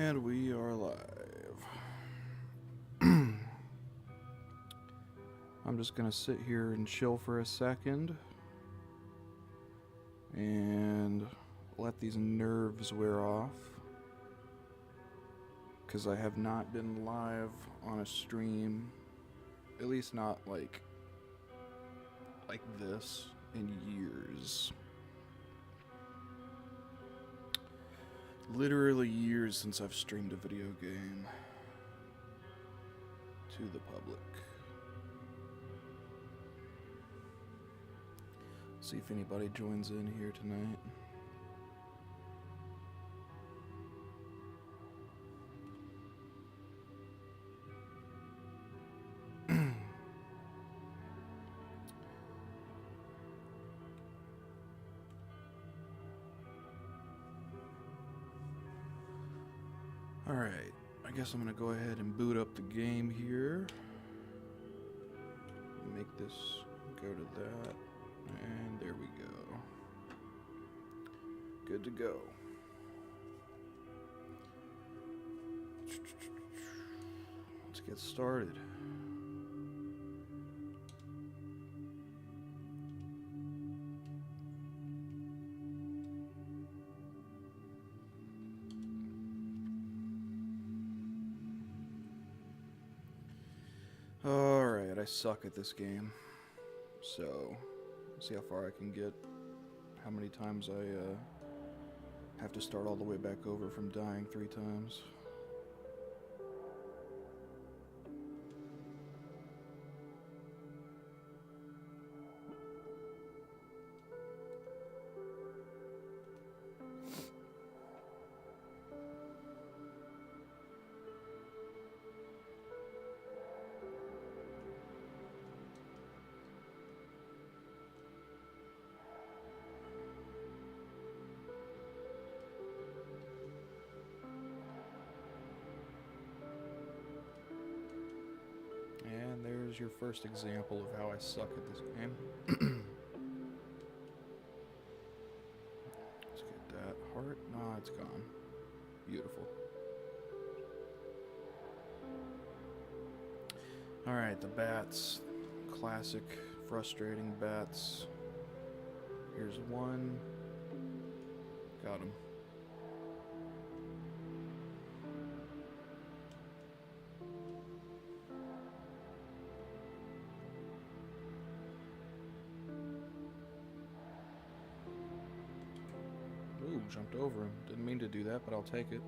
And we are live. I'm just gonna sit here and chill for a second and let these nerves wear off, because I have not been live on a stream, at least not like this, in years. Literally years since I've streamed a video game to the public. See if anybody joins in here tonight. Alright, I guess I'm gonna go ahead and boot up the game here. Make this go to that. And there we go. Good to go. Let's get started. Alright, I suck at this game. So, see how far I can get. How many times I have to start all the way back over from dying 3 times. And there's your first example of how I suck at this game. Let's get that heart. Nah, it's gone. Beautiful. Alright, the bats. Classic, frustrating bats. Here's one. Got him. Ooh, jumped over him. Didn't mean to do that, but I'll take it.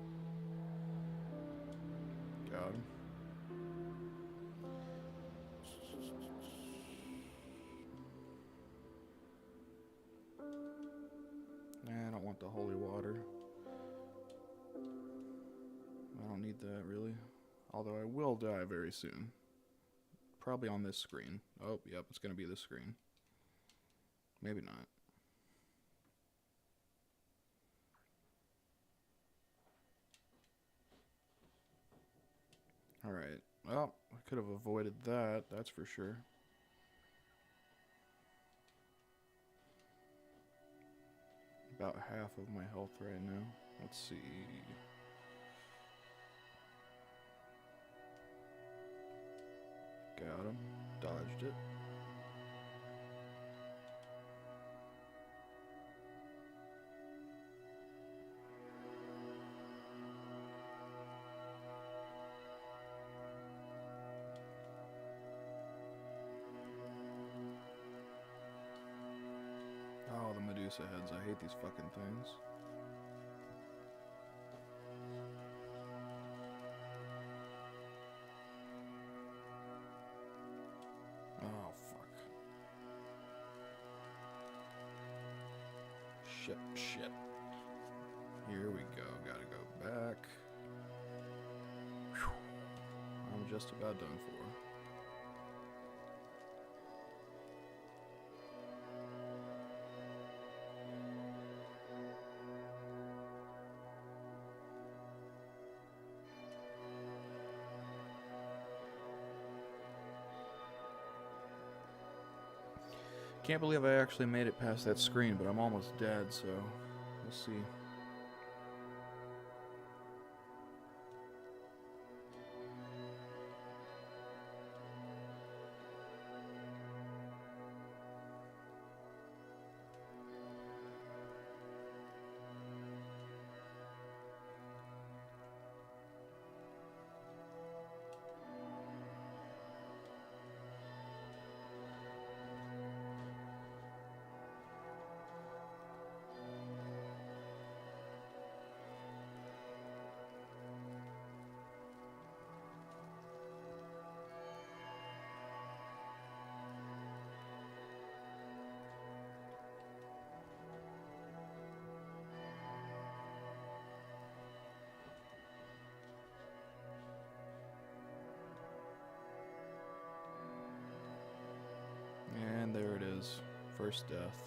Got him. Nah, I don't want the holy water. I don't need that, really. Although I will die very soon. Probably on this screen. Oh, yep, it's gonna be this screen. Maybe not. Alright, well, I could have avoided that, that's for sure. About half of my health right now. Let's see. Got him. Dodged it. Oh, the Medusa heads. I hate these fucking things. Oh, fuck. Shit. Here we go. Gotta go back. Whew. I'm just about done for. Can't believe I actually made it past that screen, but I'm almost dead, so we'll see. first death.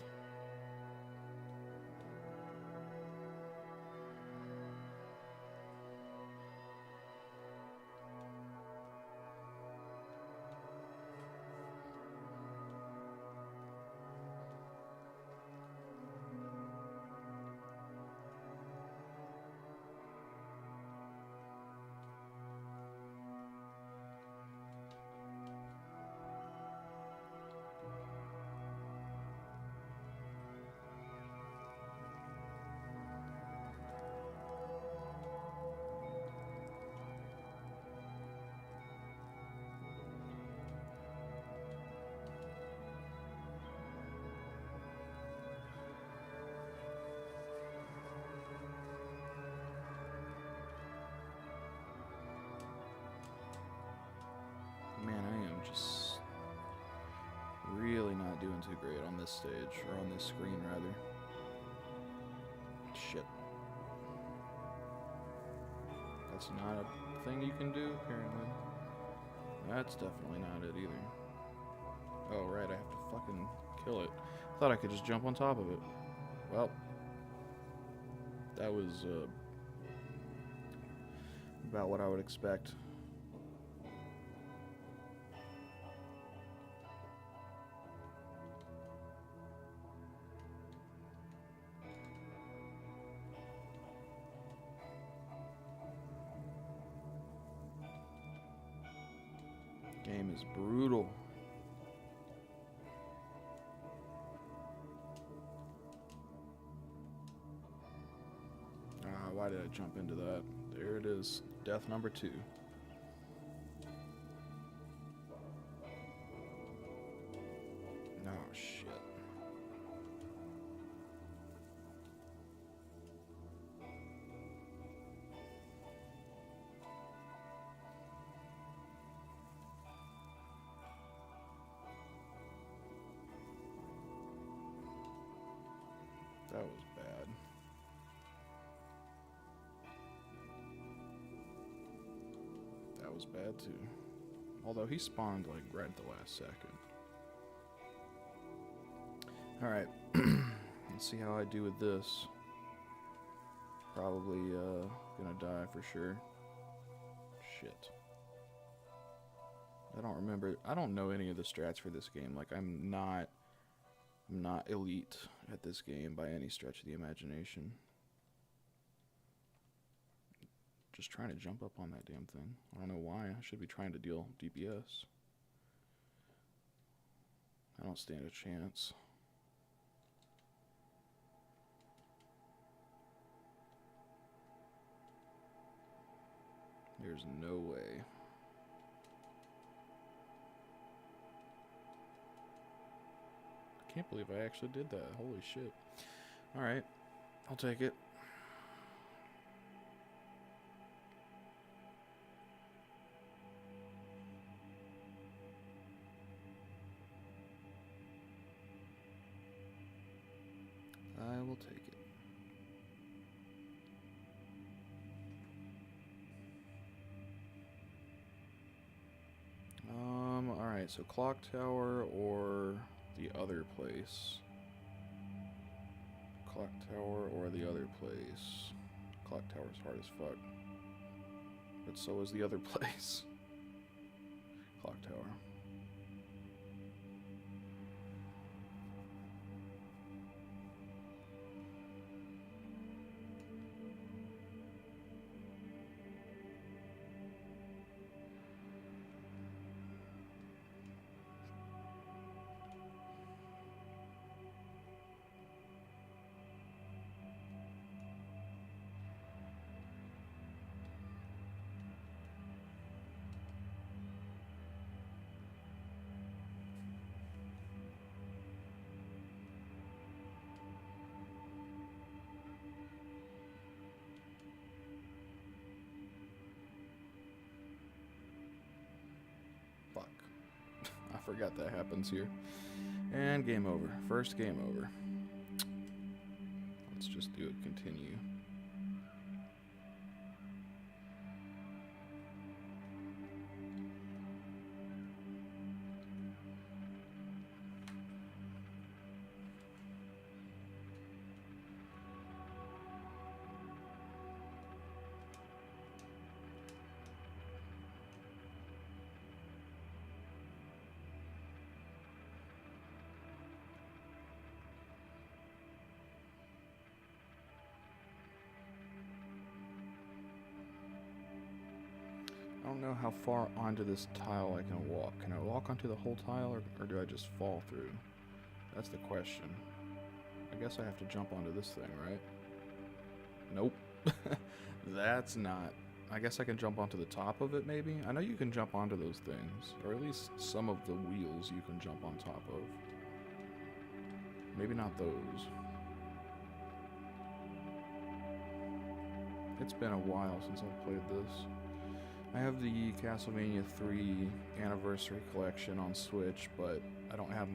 Man, I am just really not doing too great on this stage, or on this screen, rather. Shit. That's not a thing you can do, apparently. That's definitely not it either. Oh, right, I have to fucking kill it. Thought I could just jump on top of it. Well, that was about what I would expect. Game is brutal. Why did I jump into that? There it is. Death number 2. Oh, shit. That was bad. That was bad too. Although he spawned like right at the last second. Alright. Let's see how I do with this. Probably gonna die for sure. Shit. I don't remember. I don't know any of the strats for this game. Like I'm not elite at this game by any stretch of the imagination. Just trying to jump up on that damn thing. I don't know why. I should be trying to deal DPS. I don't stand a chance. There's no way. I can't believe I actually did that. Holy shit. Alright. I'll take it. I will take it. Alright, so clock tower or the other place. Clock tower or the other place. Clock tower's hard as fuck. But so is the other place. Clock tower. Fuck. I forgot that happens here. And game over. First game over. Let's just do it. Continue. don't know how far onto this tile I can walk. Can I walk onto the whole tile, or do I just fall through? That's the question. I guess I have to jump onto this thing, right? Nope. That's not. I guess I can jump onto the top of it, maybe? I know you can jump onto those things. Or at least some of the wheels you can jump on top of. Maybe not those. It's been a while since I've played this. I have the Castlevania III Anniversary Collection on Switch, but I don't have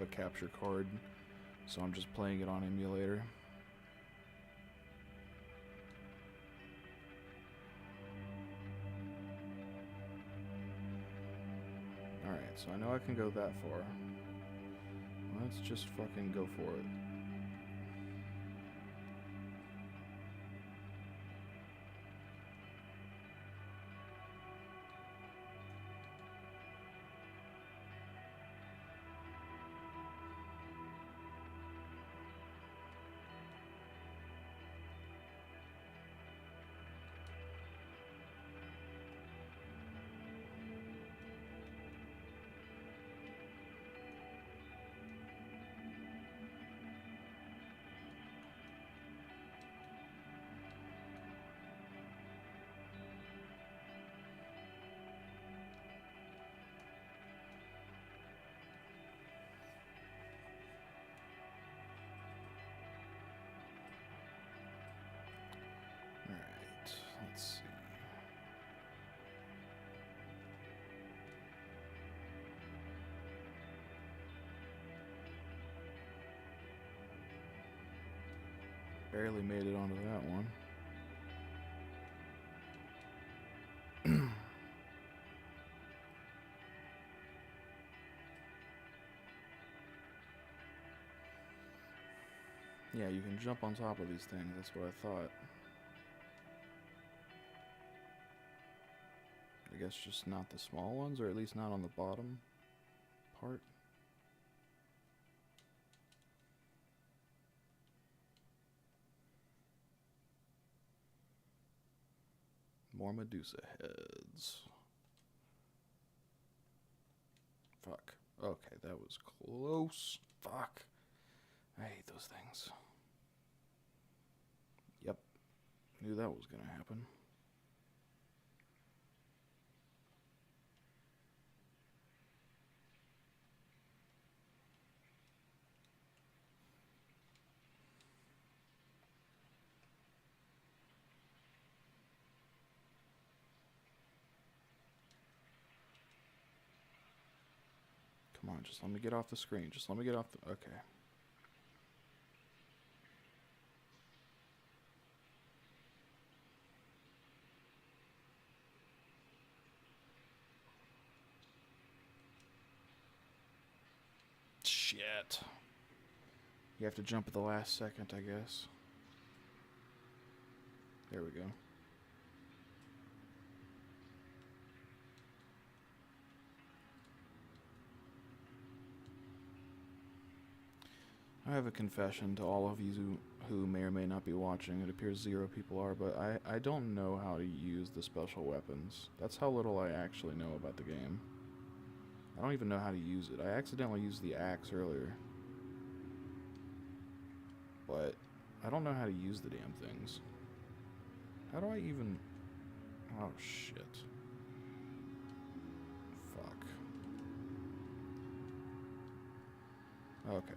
a capture card, so I'm just playing it on emulator. Alright, so I know I can go that far. Let's just fucking go for it. Let's see. Barely made it onto that one. Yeah, you can jump on top of these things, that's what I thought. I guess just not the small ones, or at least not on the bottom part. More Medusa heads. Fuck. Okay, that was close. Fuck. I hate those things. Yep. Knew that was gonna happen. Come on, just let me get off the screen. Just let me get off the... Okay. Shit. You have to jump at the last second, I guess. There we go. I have a confession to all of you who may or may not be watching. It appears 0 people are, but I don't know how to use the special weapons. That's how little I actually know about the game. I don't even know how to use it. I accidentally used the axe earlier. But I don't know how to use the damn things. How do I even... Oh, shit. Fuck. Okay.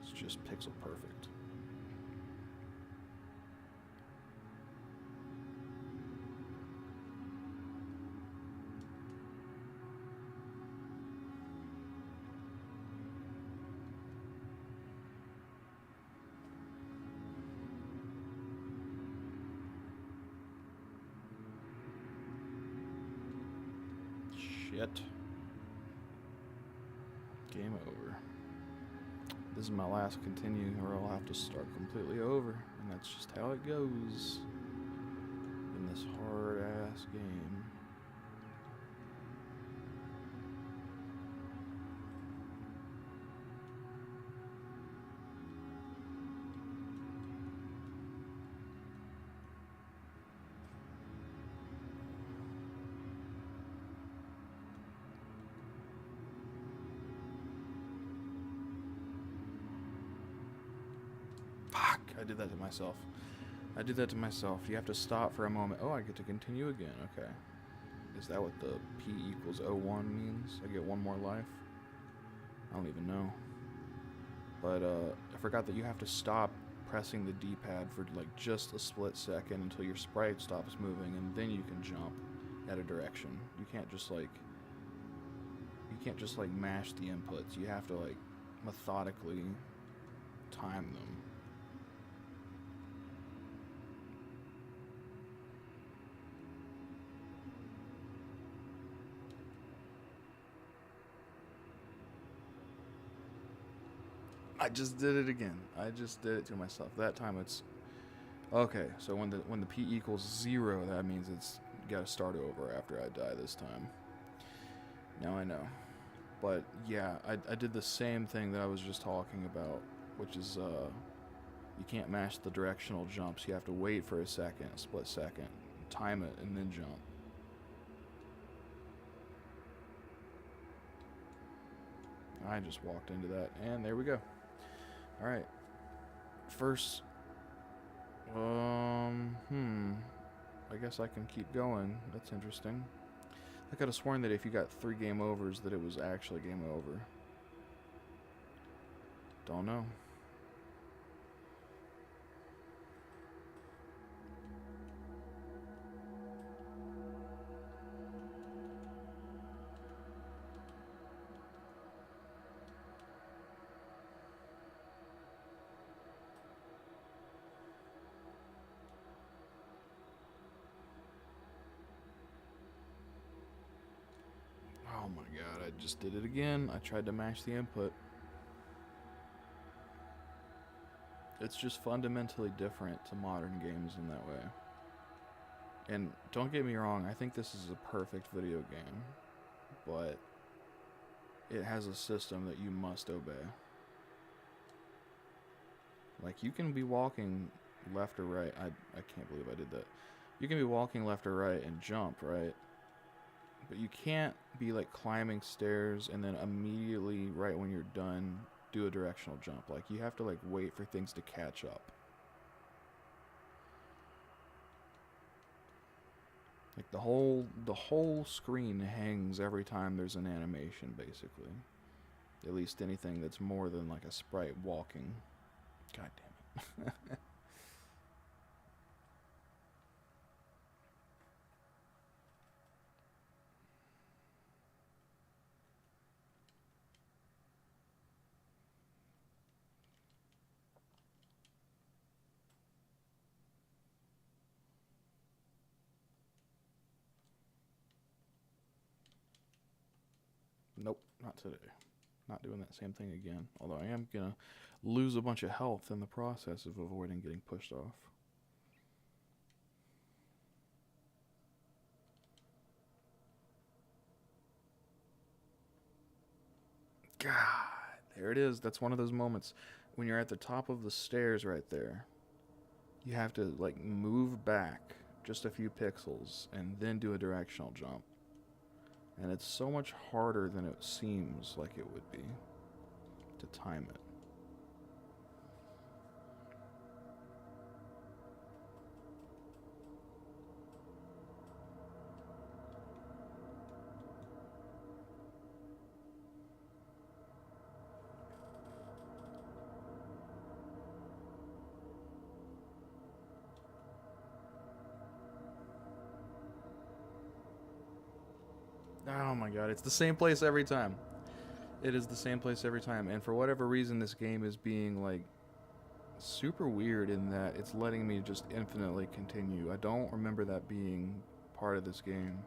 It's just pixel perfect. Shit. Game over. This is my last continue, or I'll have to start completely over, and that's just how it goes in this hard-ass game. did that to myself. I did that to myself. You have to stop for a moment. Oh, I get to continue again. Okay. Is that what the P equals 01 means? I get one more life? I don't even know. But I forgot that you have to stop pressing the D-pad for like just a split second until your sprite stops moving, and then you can jump at a direction. You can't just like mash the inputs. You have to like methodically time them. I just did it again. I just did it to myself. That time it's okay. So when the P equals 0, that means it's got to start over after I die this time. Now I know. But yeah, I did the same thing that I was just talking about, which is you can't mash the directional jumps. You have to wait for a second, a split second, time it, and then jump. I just walked into that, and there we go. All right. First, I guess I can keep going. That's interesting. I could have sworn that if you got 3 game overs that it was actually game over. Don't know. Oh my god, I just did it again. I tried to mash the input. It's just fundamentally different to modern games in that way. And don't get me wrong, I think this is a perfect video game, but it has a system that you must obey. Like, you can be walking left or right. I can't believe I did that. You can be walking left or right and jump, right? But you can't be like climbing stairs and then immediately, right when you're done, do a directional jump. Like, you have to like wait for things to catch up. Like the whole screen hangs every time there's an animation, basically. At least anything that's more than like a sprite walking. God damn it. Nope, not today. Not doing that same thing again. Although I am gonna lose a bunch of health in the process of avoiding getting pushed off. God, there it is. That's one of those moments when you're at the top of the stairs right there. You have to like move back just a few pixels and then do a directional jump. And it's so much harder than it seems like it would be to time it. Oh my god, it's the same place every time. It is the same place every time, and for whatever reason this game is being like super weird in that it's letting me just infinitely continue. I don't remember that being part of this game.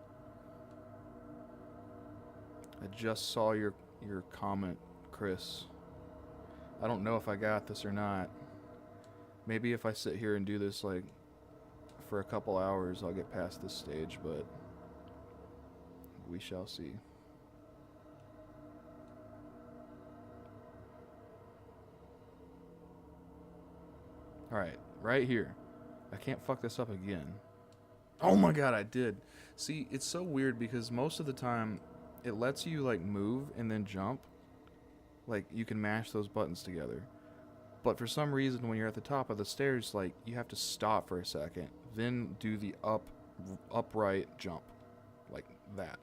I just saw your comment, Chris. I don't know if I got this or not. Maybe if I sit here and do this like for a couple hours I'll get past this stage, but we shall see. Alright, right here. I can't fuck this up again. Oh my god, I did. See, it's so weird because most of the time it lets you like move and then jump. Like, you can mash those buttons together. But for some reason, when you're at the top of the stairs, like, you have to stop for a second, then do the upright jump, like that.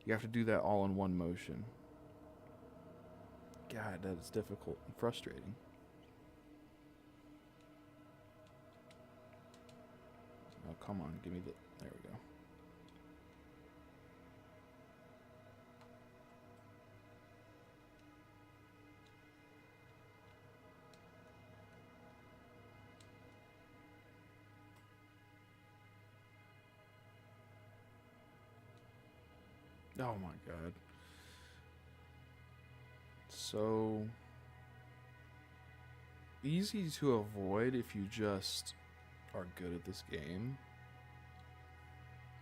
You have to do that all in one motion. God, that is difficult and frustrating. Oh, come on, give me the... There we go. Oh my god. So easy to avoid if you just are good at this game,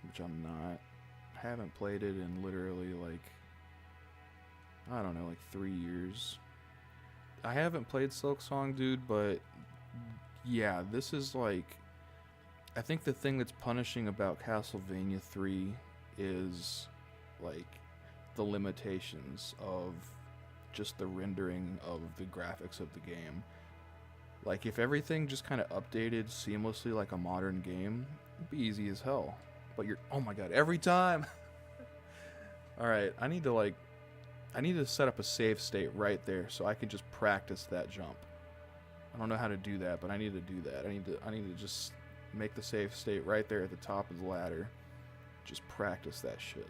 which I'm not. Haven't played it in literally like, I don't know, like 3 years. I haven't played Silksong, dude, but yeah, this is like, I think the thing that's punishing about Castlevania 3 is like the limitations of just the rendering of the graphics of the game. Like, if everything just kind of updated seamlessly like a modern game, it'd be easy as hell. But you're, oh my god, every time. Alright, I need to set up a save state right there so I can just practice that jump. I don't know how to do that, but I need to do that. I need to just make the save state right there at the top of the ladder. Just practice that shit.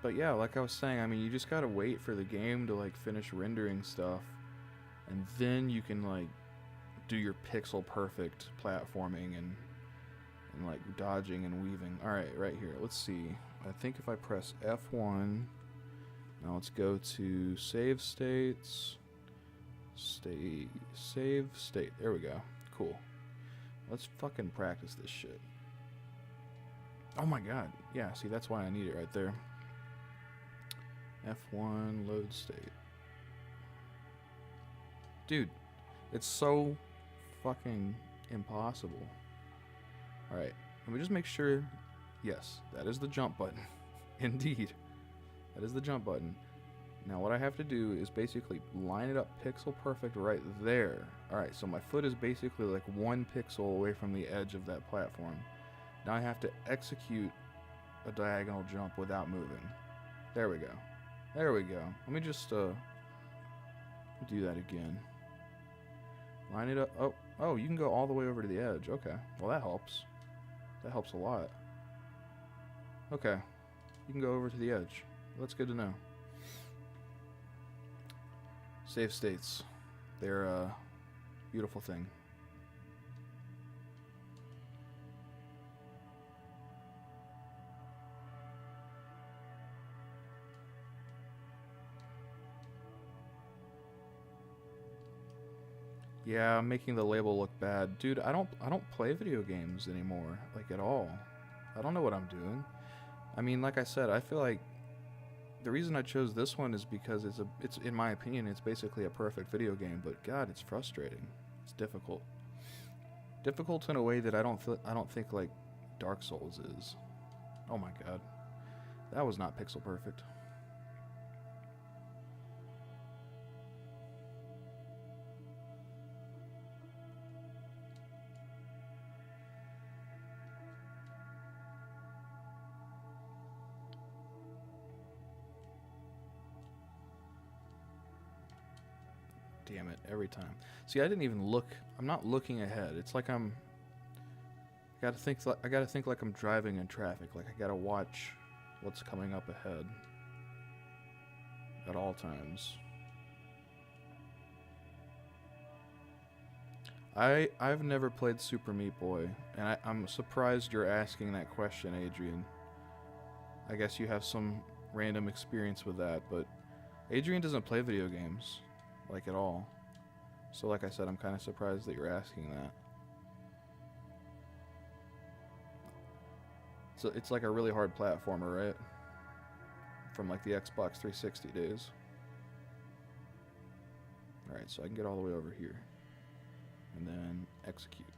But yeah, like I was saying, I mean, you just gotta wait for the game to like finish rendering stuff, and then you can like do your pixel perfect platforming and like dodging and weaving. Alright, right here, let's see. I think if I press F1, now let's go to save states, save state, there we go, cool. Let's fucking practice this shit. Oh my god, yeah, see, that's why I need it right there. F1 load state. Dude, it's so fucking impossible. Alright, let me just make sure. Yes, that is the jump button. Indeed. That is the jump button. Now what I have to do is basically line it up pixel perfect right there. Alright, so my foot is basically like 1 pixel away from the edge of that platform. Now I have to execute a diagonal jump without moving. There we go. There we go. Let me just do that again. Line it up. Oh, you can go all the way over to the edge. Okay. Well, that helps. That helps a lot. Okay. You can go over to the edge. That's good to know. Save states. They're a beautiful thing. Yeah, I'm making the label look bad. Dude, I don't play video games anymore, like at all. I don't know what I'm doing. I mean, like I said, I feel like the reason I chose this one is because it's in my opinion, it's basically a perfect video game, but god, it's frustrating. It's difficult. Difficult in a way that I don't think like Dark Souls is. Oh my god. That was not pixel perfect. Damn it, every time. See, I didn't even look. I'm not looking ahead. It's like I gotta think like I'm driving in traffic. Like I gotta watch what's coming up ahead at all times. I've never played Super Meat Boy, and I'm surprised you're asking that question, Adrian. I guess you have some random experience with that, but Adrian doesn't play video games. Like at all. So like I said, I'm kind of surprised that you're asking that. So it's like a really hard platformer, right? From like the Xbox 360 days. Alright, so I can get all the way over here. And then execute.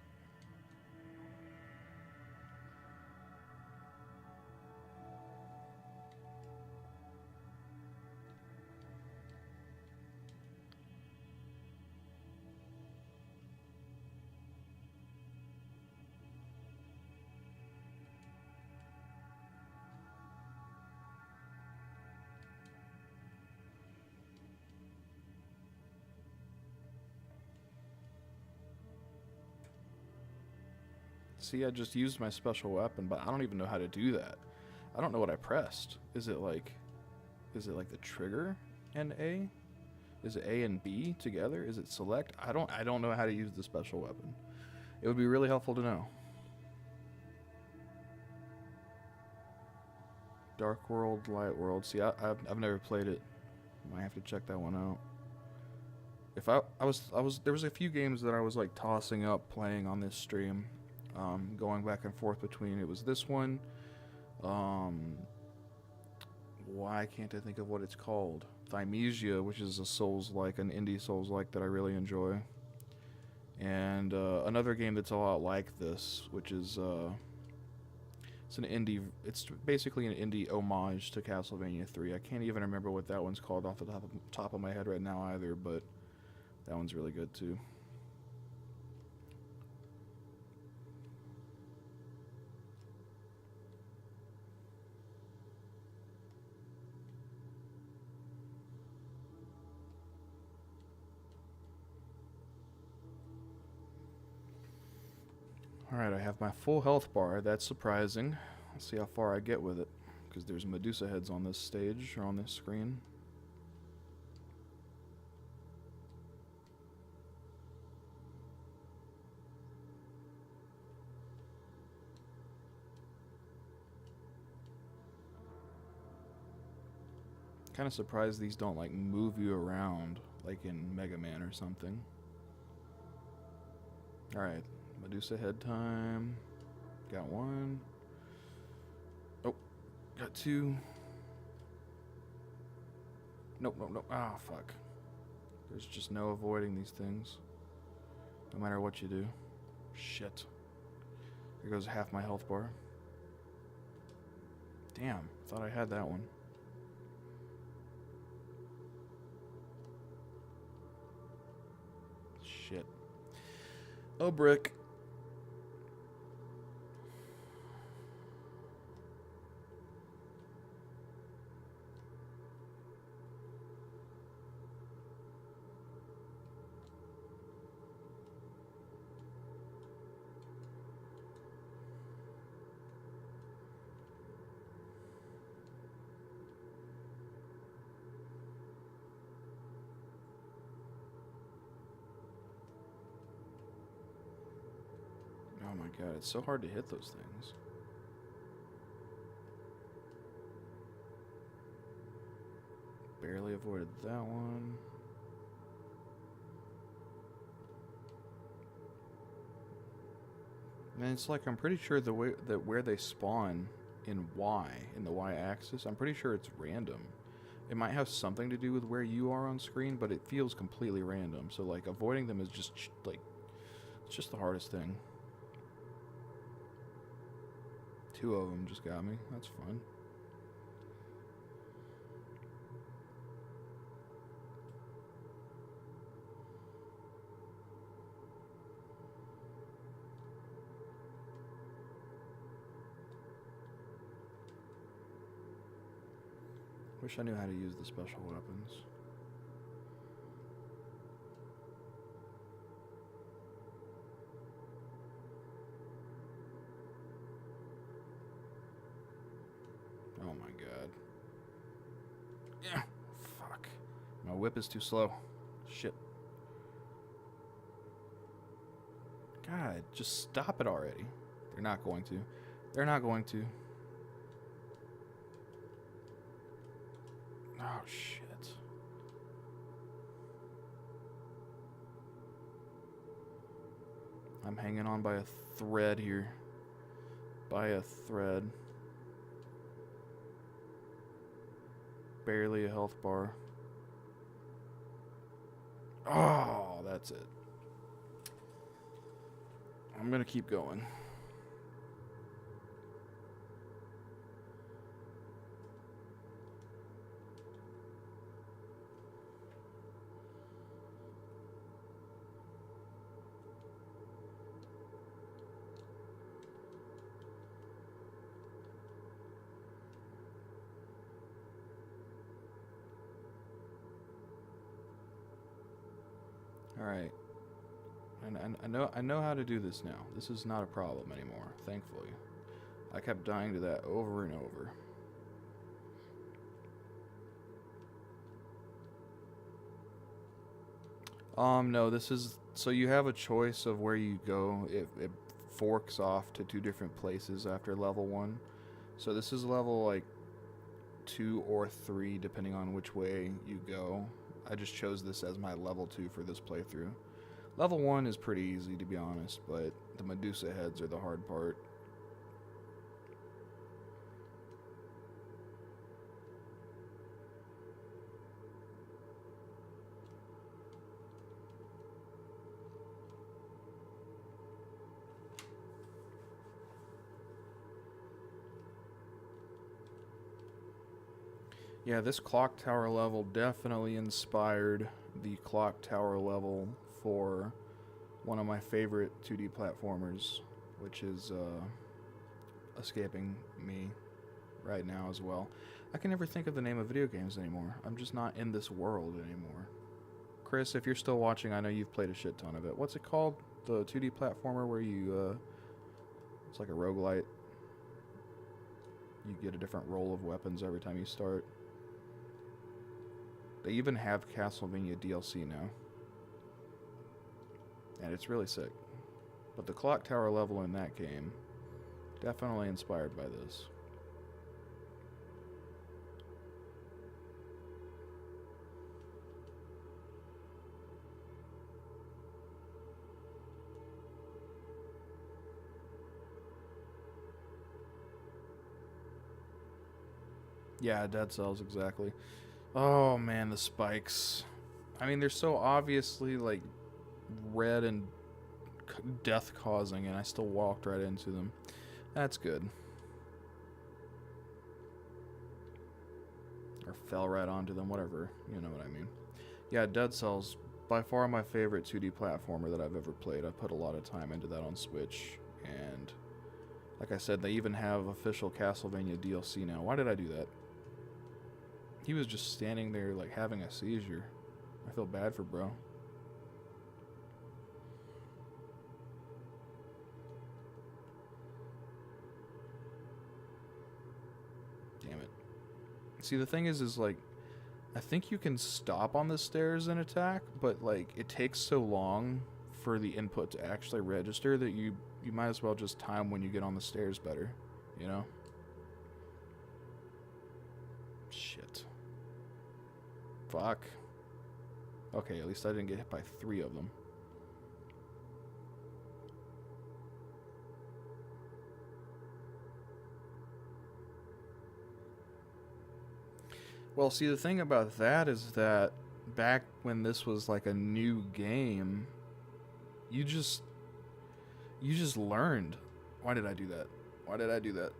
See, I just used my special weapon, but I don't even know how to do that. I don't know what I pressed. Is it like the trigger and A? Is it A and B together? Is it select? I don't know how to use the special weapon. It would be really helpful to know. Dark World, Light World. See, I've never played it. Might have to check that one out. If there was a few games that I was like tossing up playing on this stream, going back and forth between. It was this one. Why can't I think of what it's called? Thymesia, which is a Souls-like, an indie Souls-like that I really enjoy. And another game that's a lot like this, which is it's basically an indie homage to Castlevania III. I can't even remember what that one's called off the top of my head right now either, but that one's really good too. Alright, I have my full health bar. That's surprising. Let's see how far I get with it, because there's Medusa heads on this stage, or on this screen. Kind of surprised these don't like move you around like in Mega Man or something. Alright, Medusa head time. Got one. Oh, got two. Nope, nope, nope. Ah, fuck. There's just no avoiding these things. No matter what you do. Shit. There goes half my health bar. Damn, thought I had that one. Shit. Oh, brick. Oh my god, it's so hard to hit those things. Barely avoided that one. And it's like, I'm pretty sure the way that where they spawn in the Y axis, I'm pretty sure it's random. It might have something to do with where you are on screen, but it feels completely random. So like avoiding them is just like, it's just the hardest thing. Two of them just got me. That's fun. Wish I knew how to use the special weapons. Oh my god. Yeah. Fuck. My whip is too slow. Shit. God, just stop it already. They're not going to. They're not going to. Oh, shit. I'm hanging on by a thread here. By a thread. Barely a health bar. Oh, that's it. I'm gonna keep going. Alright. And I know how to do this now. This is not a problem anymore, thankfully. I kept dying to that over and over. No, this is... So you have a choice of where you go. It forks off to 2 different places after level 1. So this is level, like, 2 or 3, depending on which way you go. I just chose this as my level 2 for this playthrough. Level 1 is pretty easy, to be honest, but the Medusa heads are the hard part. Yeah, this clock tower level definitely inspired the clock tower level for one of my favorite 2D platformers, which is escaping me right now as well. I can never think of the name of video games anymore. I'm just not in this world anymore. Chris, if you're still watching, I know you've played a shit ton of it. What's it called? The 2D platformer where you, it's like a roguelite. You get a different roll of weapons every time you start. They even have Castlevania DLC now. And it's really sick. But the clock tower level in that game, definitely inspired by this. Yeah, Dead Cells, exactly. Oh man, the spikes. I mean, they're so obviously like red and death causing, and I still walked right into them. That's good. Or fell right onto them, whatever. You know what I mean. Yeah, Dead Cells, by far my favorite 2D platformer that I've ever played. I put a lot of time into that on Switch, and like I said, they even have official Castlevania DLC now. Why did I do that? He was just standing there like having a seizure. I feel bad for bro. Damn it. See, the thing is like, I think you can stop on the stairs and attack, but like it takes so long for the input to actually register that you might as well just time when you get on the stairs better, you know? Shit. Fuck. Okay, at least I didn't get hit by 3 of them. Well, see, the thing about that is that back when this was like a new game, you just learned. Why did I do that? Why did I do that?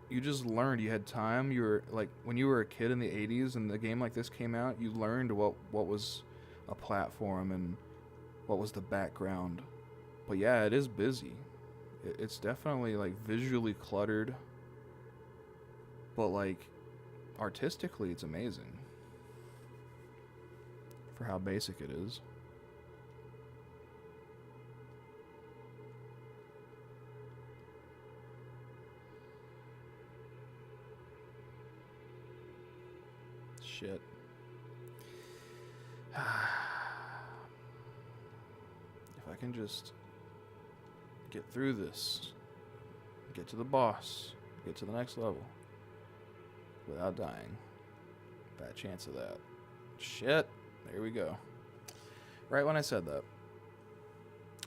You just learned. You had time. You were like, when you were a kid in the 80s and the game like this came out, you learned what was a platform and what was the background. But yeah, it is busy. It's definitely like visually cluttered, but like artistically it's amazing for how basic it is. Shit. If I can just get through this, get to the boss, get to the next level without dying. Bad chance of that. Shit. There we go. Right when I said that.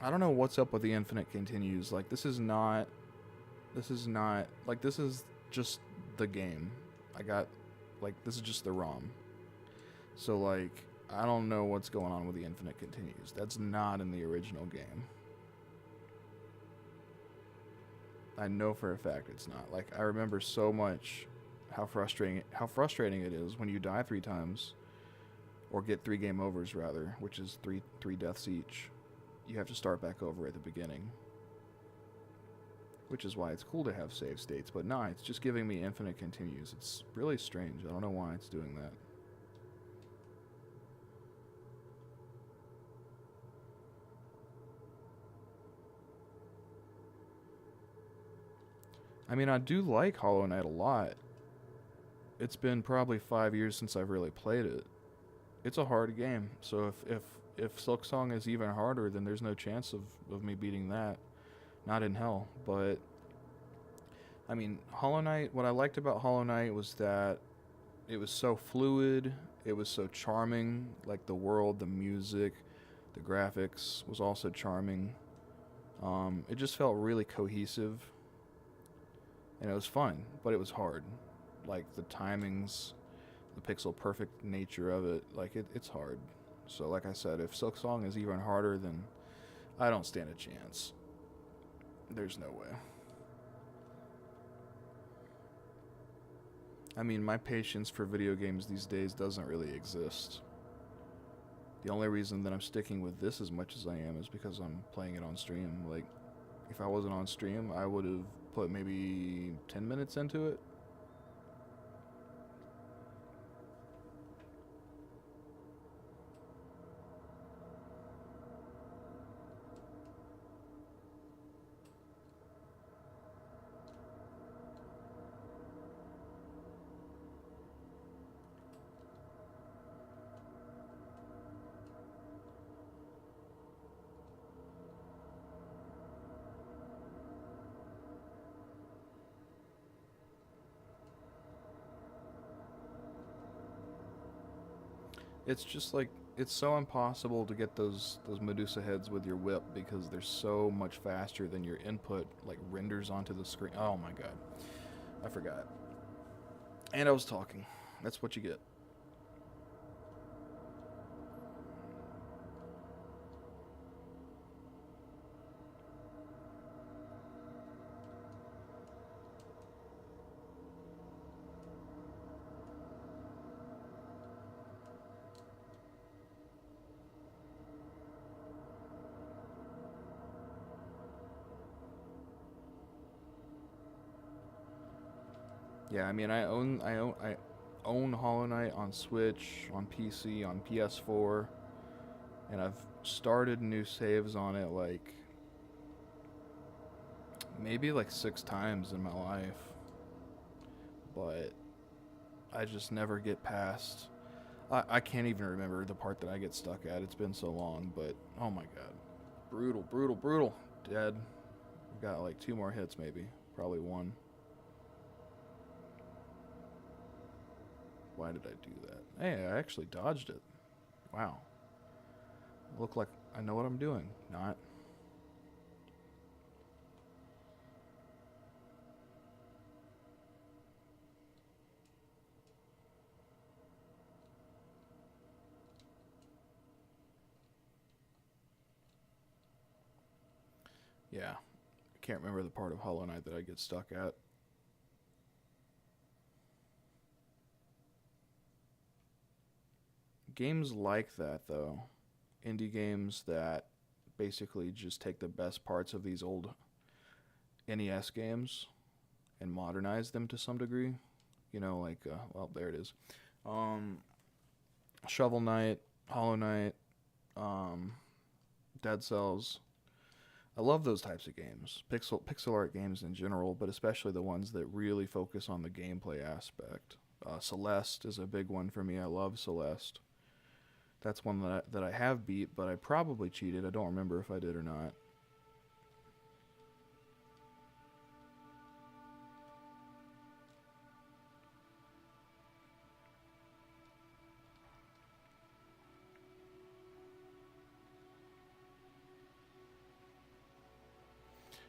I don't know what's up with the infinite continues. Like, this is not, like, this is just the game. Like, this is just the ROM. So, like, I don't know what's going on with the infinite continues. That's not in the original game. I know for a fact it's not. Like, I remember so much how frustrating it is when you die 3 times, or get 3 game overs rather, which is three deaths each. You have to start back over at the beginning. Which is why it's cool to have save states, but nah, it's just giving me infinite continues. It's really strange. I don't know why it's doing that. I mean, I do like Hollow Knight a lot. It's been probably 5 years since I've really played it. It's a hard game, so if Silk Song is even harder, then there's no chance of me beating that. Not in hell. But I mean, Hollow Knight. What I liked about Hollow Knight was that it was so fluid. It was so charming. Like the world, the music, the graphics was also charming. It just felt really cohesive, and it was fun, but it was hard. Like the timings, the pixel perfect nature of it, like it's hard. So, like I said, if Silk Song is even harder, then I don't stand a chance. There's no way. I mean, my patience for video games these days doesn't really exist. The only reason that I'm sticking with this as much as I am is because I'm playing it on stream. Like, if I wasn't on stream, I would have put maybe 10 minutes into it. It's just like it's so impossible to get those Medusa heads with your whip because they're so much faster than your input like renders onto the screen. Oh my god. I forgot. And I was talking. That's what you get. Yeah, I mean, I own Hollow Knight on Switch, on PC, on PS4, and I've started new saves on it like maybe like 6 times in my life, but I just never get past. I can't even remember the part that I get stuck at. It's been so long, but oh my god, brutal, brutal, brutal. Dead. Got like 2 more hits, maybe, probably one. Why did I do that? Hey, I actually dodged it. Wow. Look like I know what I'm doing. Not. Yeah. I can't remember the part of Hollow Knight that I get stuck at. Games like that, though, indie games that basically just take the best parts of these old NES games and modernize them to some degree. You know, like, well, there it is. Um, Shovel Knight, Hollow Knight, um, Dead Cells. I love those types of games, pixel art games in general, but especially the ones that really focus on the gameplay aspect. Celeste is a big one for me. I love Celeste. That's one that I have beat, but I probably cheated. I don't remember if I did or not.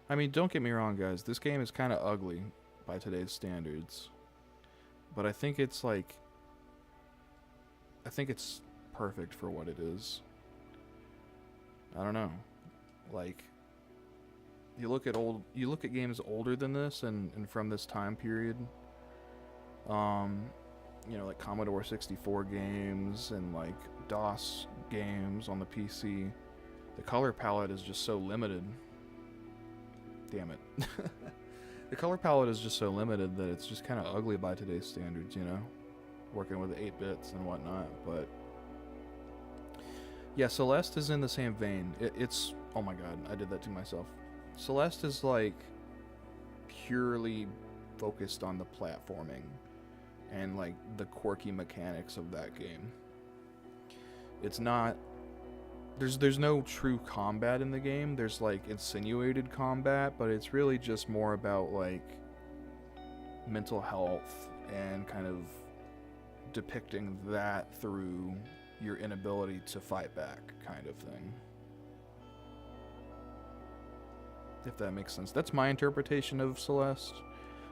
I mean, don't get me wrong, guys. This game is kind of ugly by today's standards, but I think it's perfect for what it is. I don't know. Like, you look at games older than this and from this time period. Um, like Commodore 64 games and like DOS games on the PC. The color palette is just so limited. Damn it. The color palette is just so limited that it's just kind of ugly by today's standards, working with 8 bits and whatnot. But yeah, Celeste is in the same vein. It's oh my god, I did that to myself. Celeste is like purely focused on the platforming and like the quirky mechanics of that game. It's not there's no true combat in the game. There's like insinuated combat, but it's really just more about like mental health and kind of depicting that through your inability to fight back kind of thing. If that makes sense. That's my interpretation of Celeste.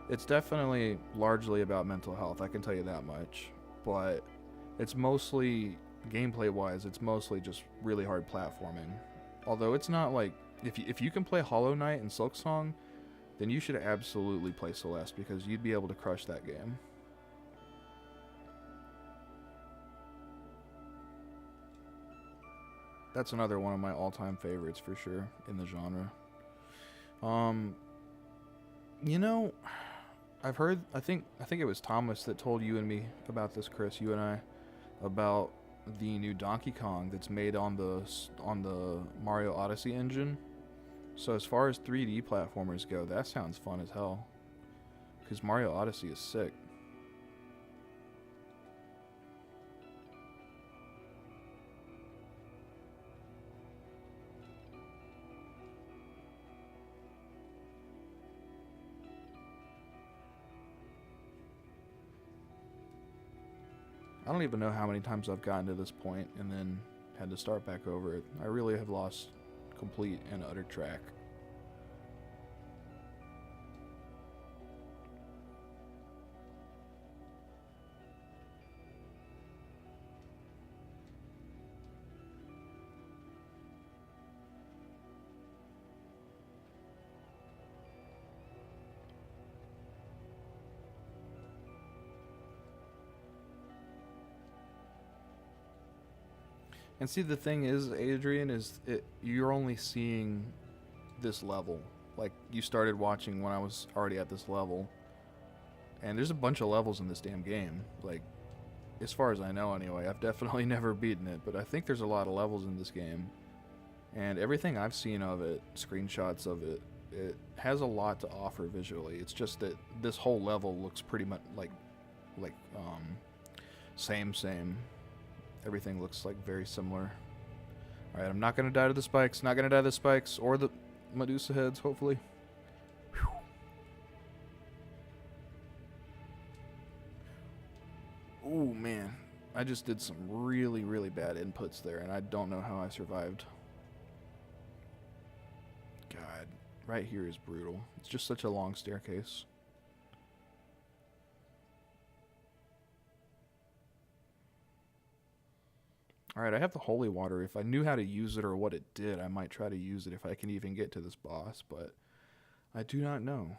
It's definitely largely about mental health, I can tell you that much. But it's mostly, gameplay-wise, it's mostly just really hard platforming. Although it's not like, if you can play Hollow Knight and Silksong, then you should absolutely play Celeste, because you'd be able to crush that game. That's another one of my all-time favorites for sure in the genre. You know, I've heard, I think it was Thomas that told you and me about this, Chris, you and I, about the new Donkey Kong that's made on the Mario Odyssey engine. So as far as 3D platformers go, that sounds fun as hell, because Mario Odyssey is sick. I don't even know how many times I've gotten to this point and then had to start back over it. I really have lost complete and utter track. And see, the thing is, Adrian, you're only seeing this level. Like, you started watching when I was already at this level. And there's a bunch of levels in this damn game. Like, as far as I know anyway. I've definitely never beaten it, but I think there's a lot of levels in this game. And everything I've seen of it, screenshots of it, it has a lot to offer visually. It's just that this whole level looks pretty much like same. Everything looks like very similar. Alright, I'm not going to die to the spikes. Not going to die to the spikes or the Medusa heads, hopefully. Ooh, man. I just did some really, really bad inputs there, and I don't know how I survived. God, right here is brutal. It's just such a long staircase. Alright, I have the holy water. If I knew how to use it or what it did, I might try to use it if I can even get to this boss, but I do not know.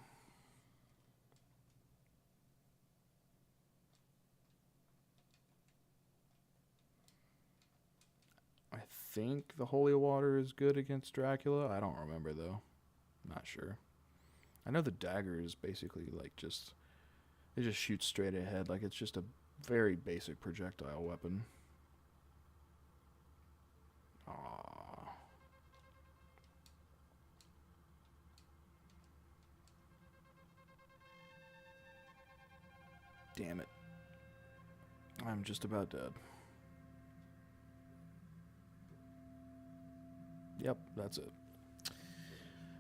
I think the holy water is good against Dracula. I don't remember, though. Not sure. I know the dagger is basically like it just shoots straight ahead. Like, it's just a very basic projectile weapon. Aww. Damn it. I'm just about dead. Yep, that's it.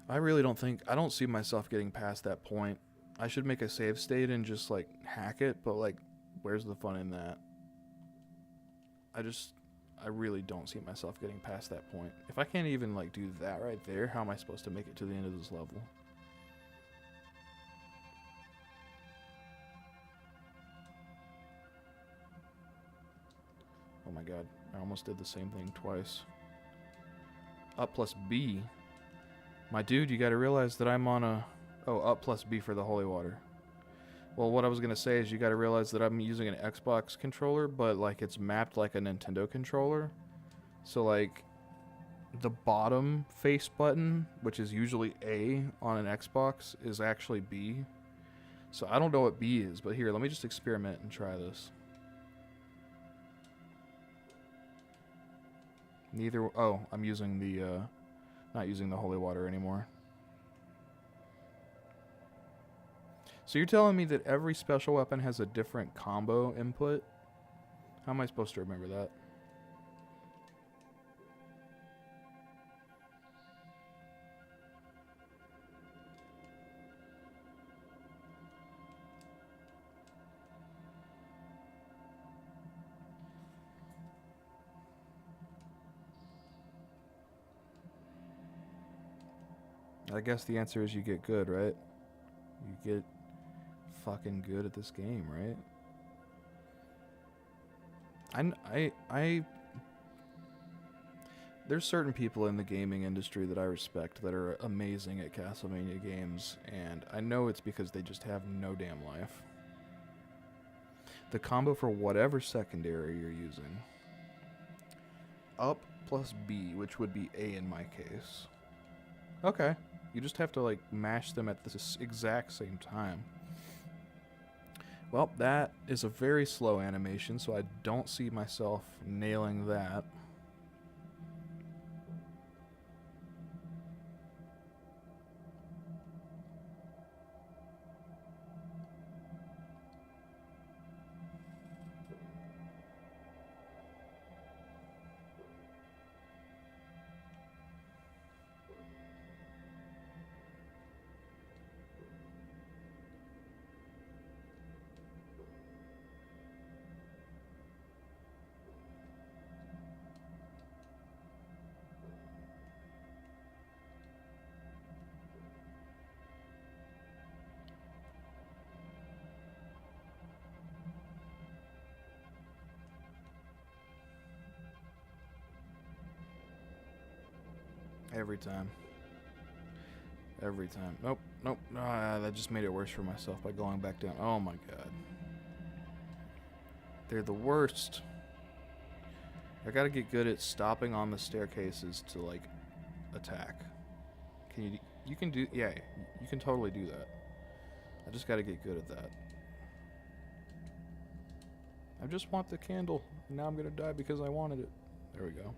I really don't see myself getting past that point. I should make a save state and just, like, hack it, but, like, where's the fun in that? I really don't see myself getting past that point. If I can't even, like, do that right there, how am I supposed to make it to the end of this level? Oh my god, I almost did the same thing twice. Up plus B. My dude, you gotta realize that I'm on a... Oh, up plus B for the holy water. Well, what I was gonna say is you gotta realize that I'm using an Xbox controller, but, like, it's mapped like a Nintendo controller. So, like, the bottom face button, which is usually A on an Xbox, is actually B. So I don't know what B is, but here, let me just experiment and try this. Neither... Oh, I'm using the, not using the holy water anymore. So you're telling me that every special weapon has a different combo input? How am I supposed to remember that? I guess the answer is you get good, right? You get fucking good at this game, right? There's certain people in the gaming industry that I respect that are amazing at Castlevania games, and I know it's because they just have no damn life. The combo for whatever secondary you're using, up plus B, which would be A in my case. Okay. You just have to, like, mash them at this exact same time. Well, that is a very slow animation, so I don't see myself nailing that. Every time. Every time. Nope, nope. That just made it worse for myself by going back down. Oh my god. They're the worst. I gotta get good at stopping on the staircases to, like, attack. You can do, yeah, you can totally do that. I just gotta get good at that. I just want the candle, and now I'm gonna die because I wanted it. There we go.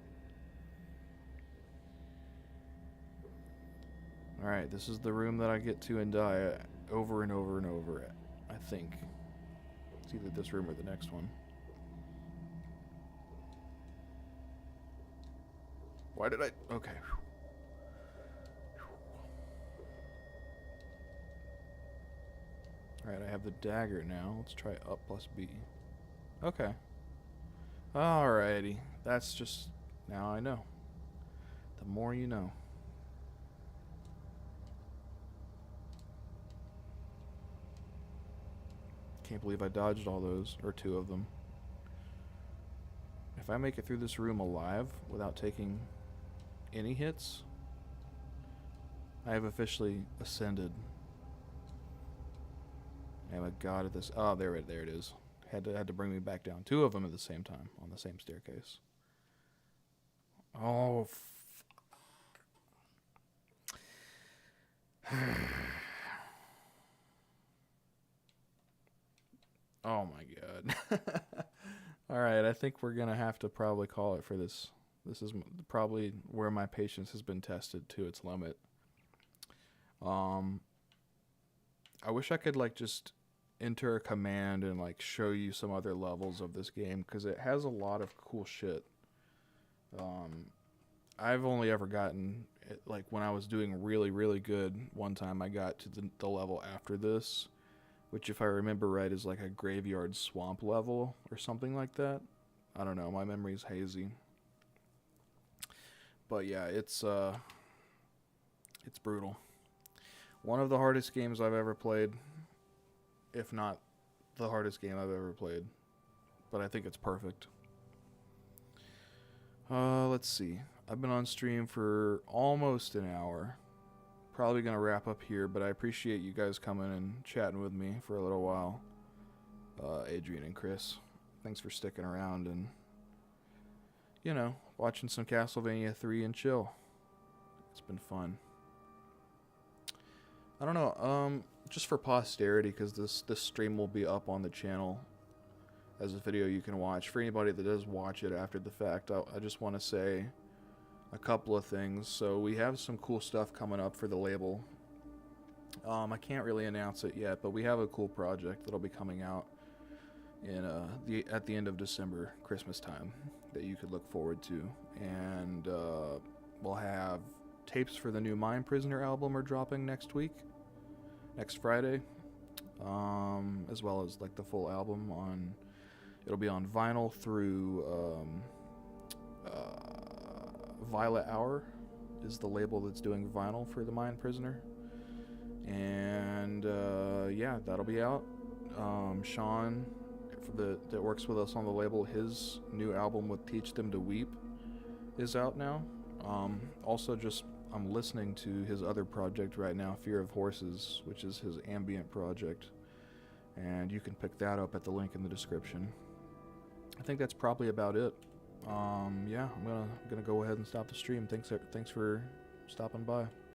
Alright, this is the room that I get to and die over and over and over at, I think. It's either this room or the next one. Why did I... Okay. Alright, I have the dagger now. Let's try up plus B. Okay. Alrighty. That's just... Now I know. The more you know. Can't believe I dodged all those, or two of them. If I make it through this room alive without taking any hits, I have officially ascended. I am a god at this. Oh, there it is. Had to bring me back down. Two of them at the same time on the same staircase. Oh, oh my god. Alright, I think we're gonna have to probably call it for this. This is probably where my patience has been tested to its limit. I wish I could, like, just enter a command and, like, show you some other levels of this game, because it has a lot of cool shit. I've only ever gotten, like, when I was doing really, really good, one time I got to the level after this, which, if I remember right, is like a graveyard swamp level or something like that. I don't know, my memory's hazy. But yeah, it's brutal. One of the hardest games I've ever played, if not the hardest game I've ever played. But I think it's perfect. Let's see. I've been on stream for almost an hour. Probably gonna wrap up here, but I appreciate you guys coming and chatting with me for a little while. Adrian and Chris, thanks for sticking around and, you know, watching some Castlevania 3 and chill. It's been fun. I don't know, just for posterity, because this stream will be up on the channel as a video you can watch. For anybody that does watch it after the fact, I just want to say a couple of things. So we have some cool stuff coming up for the label. I can't really announce it yet, but we have a cool project that'll be coming out in at the end of December, Christmas time, that you could look forward to. And we'll have tapes for the new Mind Prisoner album are dropping next Friday, as well as like the full album on. It'll be on vinyl through Violet Hour is the label that's doing vinyl for the Mind Prisoner. And yeah, that'll be out. Sean, that works with us on the label, his new album with Teach Them to Weep is out now. Also, I'm listening to his other project right now, Fear of Horses, which is his ambient project, and you can pick that up at the link in the description. I think that's probably about it. Yeah, I'm gonna go ahead and stop the stream. Thanks for stopping by.